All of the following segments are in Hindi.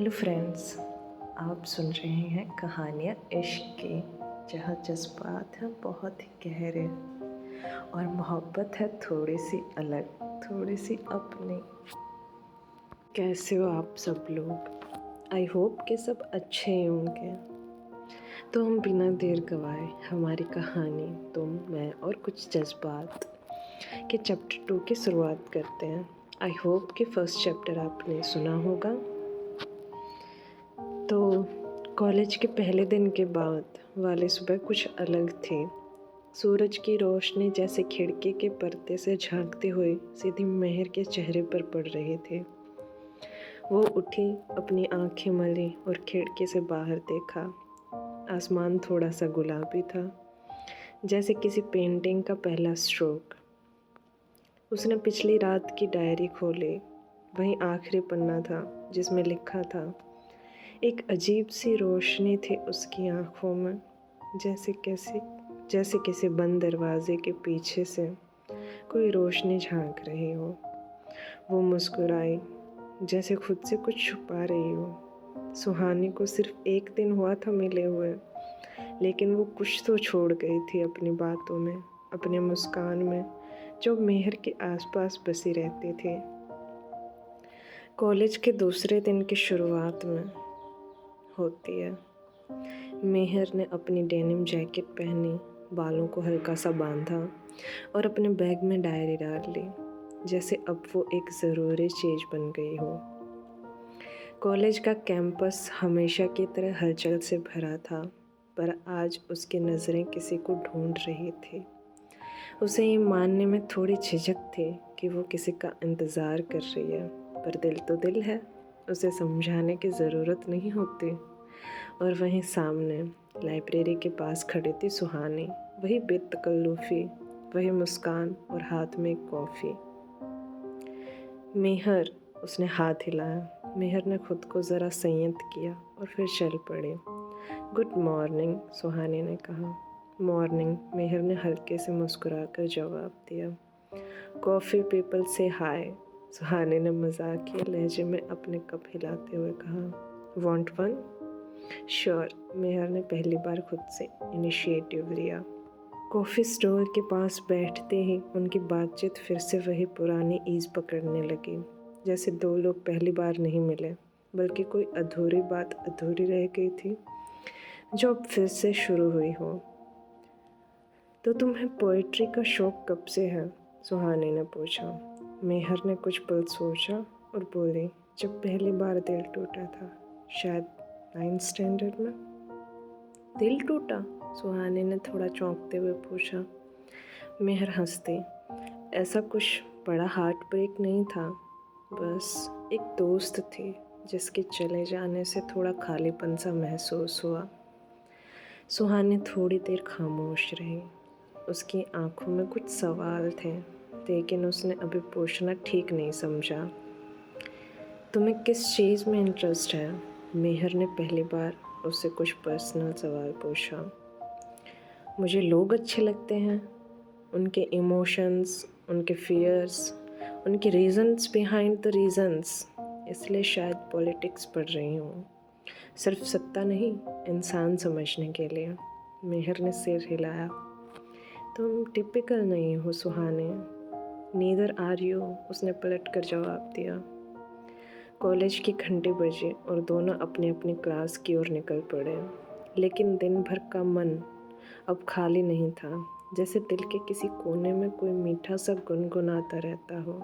हेलो फ्रेंड्स, आप सुन रहे हैं कहानियाँ इश्क की, जहाँ जज्बात हैं बहुत ही गहरे और मोहब्बत है थोड़ी सी अलग, थोड़ी सी अपनी। कैसे हो आप सब लोग? आई होप कि सब अच्छे ही होंगे। तो हम बिना देर गवाए हमारी कहानी तुम, मैं और कुछ जज्बात के चैप्टर 2 की शुरुआत करते हैं। आई होप कि फर्स्ट चैप्टर आपने सुना होगा। तो कॉलेज के पहले दिन के बाद वाली सुबह कुछ अलग थी। सूरज की रोशनी जैसे खिड़की के पर्दे से झांकते हुए सीधी मेहर के चेहरे पर पड़ रही थी। वो उठी, अपनी आंखें मली और खिड़की से बाहर देखा। आसमान थोड़ा सा गुलाबी था, जैसे किसी पेंटिंग का पहला स्ट्रोक। उसने पिछली रात की डायरी खोली। वहीं आखिरी पन्ना था जिसमें लिखा था। एक अजीब सी रोशनी थी उसकी आँखों में, जैसे किसी बंद दरवाजे के पीछे से कोई रोशनी झांक रही हो। वो मुस्कुराई, जैसे खुद से कुछ छुपा रही हो। सुहानी को सिर्फ एक दिन हुआ था मिले हुए, लेकिन वो कुछ तो छोड़ गई थी अपनी बातों में, अपने मुस्कान में, जो मेहर के आसपास बसी रहती थी। कॉलेज के दूसरे दिन की शुरुआत में होती है। मेहर ने अपनी डेनिम जैकेट पहनी, बालों को हल्का सा बांधा और अपने बैग में डायरी डाल ली, जैसे अब वो एक ज़रूरी चीज़ बन गई हो। कॉलेज का कैंपस हमेशा की तरह हलचल से भरा था, पर आज उसकी नज़रें किसी को ढूंढ रही थी। उसे ये मानने में थोड़ी झिझक थी कि वो किसी का इंतज़ार कर रही है, पर दिल तो दिल है, उसे समझाने की ज़रूरत नहीं होती। और वहीं सामने लाइब्रेरी के पास खड़ी थी सुहानी, वही बेतकल्लुफ़ी, वही मुस्कान और हाथ में एक कॉफ़ी। मेहर, उसने हाथ हिलाया। मेहर ने खुद को ज़रा संयत किया और फिर चल पड़ी। गुड मॉर्निंग, सुहानी ने कहा। मॉर्निंग, मेहर ने हल्के से मुस्कुराकर जवाब दिया। कॉफ़ी पीपल से हाय, सुहानी ने मजाकिया लहजे में अपने कप हिलाते हुए कहा। Want one? श्योर, मेहर ने पहली बार खुद से इनिशिएटिव लिया। कॉफ़ी स्टॉल के पास बैठते ही उनकी बातचीत फिर से वही पुरानी ईज़ पकड़ने लगी, जैसे दो लोग पहली बार नहीं मिले, बल्कि कोई अधूरी बात अधूरी रह गई थी जो अब फिर से शुरू हुई हो। तो तुम्हें पोइट्री का शौक़ कब से है? सुहानी ने पूछा। मेहर ने कुछ पल सोचा और बोली, जब पहली बार दिल टूटा था, शायद 9th स्टैंडर्ड में। दिल टूटा? सुहानी ने थोड़ा चौंकते हुए पूछा। मेहर हंसती। ऐसा कुछ बड़ा हार्ट ब्रेक नहीं था, बस एक दोस्त थी जिसके चले जाने से थोड़ा खालीपन सा महसूस हुआ। सुहानी थोड़ी देर खामोश रही। उसकी आंखों में कुछ सवाल थे, लेकिन उसने अभी पूछना ठीक नहीं समझा। तुम्हें किस चीज़ में इंटरेस्ट है? मेहर ने पहली बार उससे कुछ पर्सनल सवाल पूछा। मुझे लोग अच्छे लगते हैं, उनके इमोशंस, उनके फियर्स, उनके रीजंस बिहाइंड द रीजंस। इसलिए शायद पॉलिटिक्स पढ़ रही हूँ, सिर्फ सत्ता नहीं, इंसान समझने के लिए। मेहर ने सिर हिलाया। तुम टिपिकल नहीं हो सुहानी। नीदर आर यू, उसने पलट कर जवाब दिया। कॉलेज की घंटे बजे और दोनों अपनी अपनी क्लास की ओर निकल पड़े, लेकिन दिन भर का मन अब खाली नहीं था, जैसे दिल के किसी कोने में कोई मीठा सा गुनगुनाता रहता हो।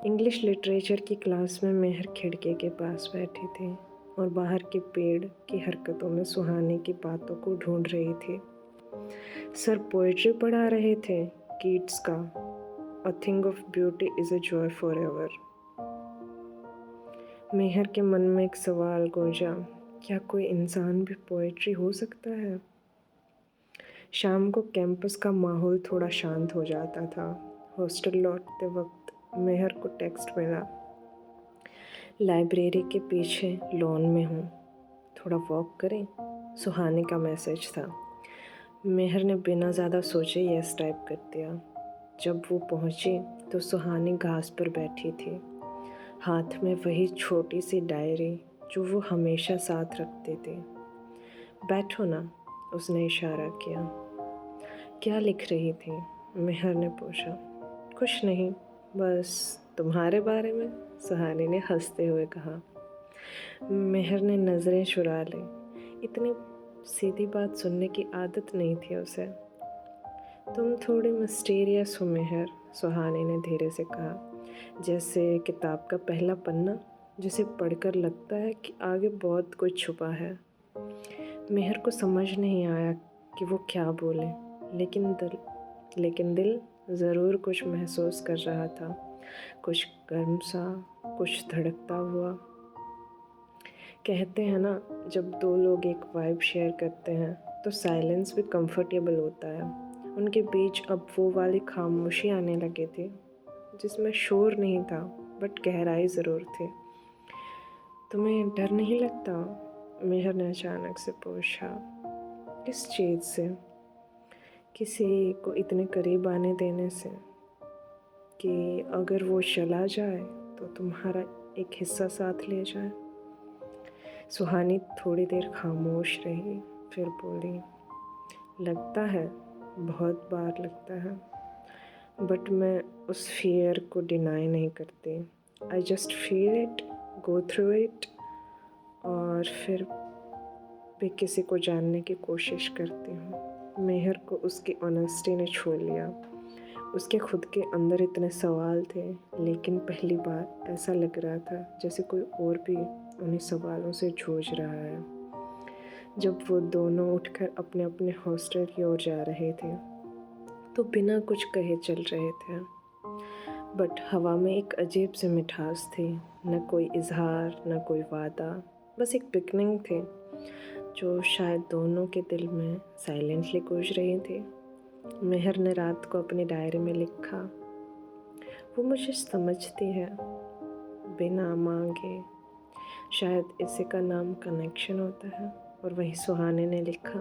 इंग्लिश लिटरेचर की क्लास में मेहर खिड़की के पास बैठी थी और बाहर के पेड़ की हरकतों में सुहानी की बातों को ढूंढ रही थी। सर पोएट्री पढ़ा रहे थे, कीट्स का a thing of beauty is a joy for ever. Mehar के मन में एक सवाल गूंजा, क्या कोई इंसान भी पोएट्री हो सकता है? शाम को कैंपस का माहौल थोड़ा शांत हो जाता था। हॉस्टल लौटते वक्त मेहर को टेक्स्ट मिला। लाइब्रेरी के पीछे लॉन में हूँ, थोड़ा वॉक करें? सुहानी का मैसेज था। मेहर ने बिना ज़्यादा सोचे यस टाइप कर दिया। जब वो पहुंची तो सुहानी घास पर बैठी थी, हाथ में वही छोटी सी डायरी जो वो हमेशा साथ रखते थे। बैठो ना, उसने इशारा किया। क्या लिख रही थी? मेहर ने पूछा। कुछ नहीं, बस तुम्हारे बारे में, सुहानी ने हंसते हुए कहा। मेहर ने नज़रें चुरा ली। इतनी सीधी बात सुनने की आदत नहीं थी उसे। तुम थोड़ी मिस्टीरियस हो मेहर, सुहानी ने धीरे से कहा, जैसे किताब का पहला पन्ना जिसे पढ़कर लगता है कि आगे बहुत कुछ छुपा है। मेहर को समझ नहीं आया कि वो क्या बोले, लेकिन दिल ज़रूर कुछ महसूस कर रहा था, कुछ गर्म सा, कुछ धड़कता हुआ। कहते हैं ना, जब दो लोग एक वाइब शेयर करते हैं तो साइलेंस भी कंफर्टेबल होता है। उनके बीच अब वो वाली खामोशी आने लगी थी जिसमें शोर नहीं था बट गहराई ज़रूर थी। तुम्हें डर नहीं लगता? मेहर ने अचानक से पूछा। किस चीज़ से? किसी को इतने करीब आने देने से कि अगर वो चला जाए तो तुम्हारा एक हिस्सा साथ ले जाए। सुहानी थोड़ी देर खामोश रही, फिर बोली, लगता है, बहुत बार लगता है, बट मैं उस फियर को डिनाई नहीं करती। I just feel it, go through it, और फिर भी किसी को जानने की कोशिश करती हूँ। मेहर को उसकी ऑनेस्टी ने छू लिया। उसके खुद के अंदर इतने सवाल थे, लेकिन पहली बार ऐसा लग रहा था जैसे कोई और भी उन्हीं सवालों से जूझ रहा है। जब वो दोनों उठकर अपने अपने हॉस्टल की ओर जा रहे थे तो बिना कुछ कहे चल रहे थे, बट हवा में एक अजीब सी मिठास थी। न कोई इजहार, न कोई वादा, बस एक बिगनिंग थी जो शायद दोनों के दिल में साइलेंटली गूंज रही थी। मेहर ने रात को अपनी डायरी में लिखा, वो मुझे समझती है बिना मांगे। शायद इसी का नाम कनेक्शन होता है। और वहीं सुहाने ने लिखा,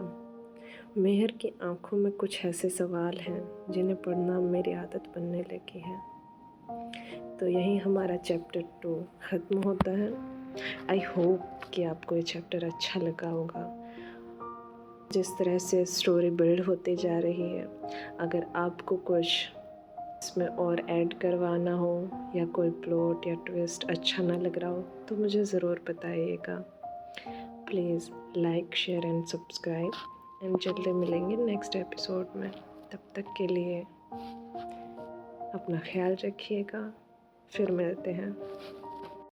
मेहर की आंखों में कुछ ऐसे सवाल हैं जिन्हें पढ़ना मेरी आदत बनने लगी है। तो यही हमारा चैप्टर 2 ख़त्म होता है। आई होप कि आपको ये चैप्टर अच्छा लगा होगा। जिस तरह से स्टोरी बिल्ड होती जा रही है, अगर आपको कुछ इसमें और ऐड करवाना हो या कोई प्लॉट या ट्विस्ट अच्छा ना लग रहा हो तो मुझे ज़रूर बताइएगा। Please like, share and subscribe, and जल्दी मिलेंगे नेक्स्ट एपिसोड में। तब तक के लिए अपना ख्याल रखिएगा, फिर मिलते हैं।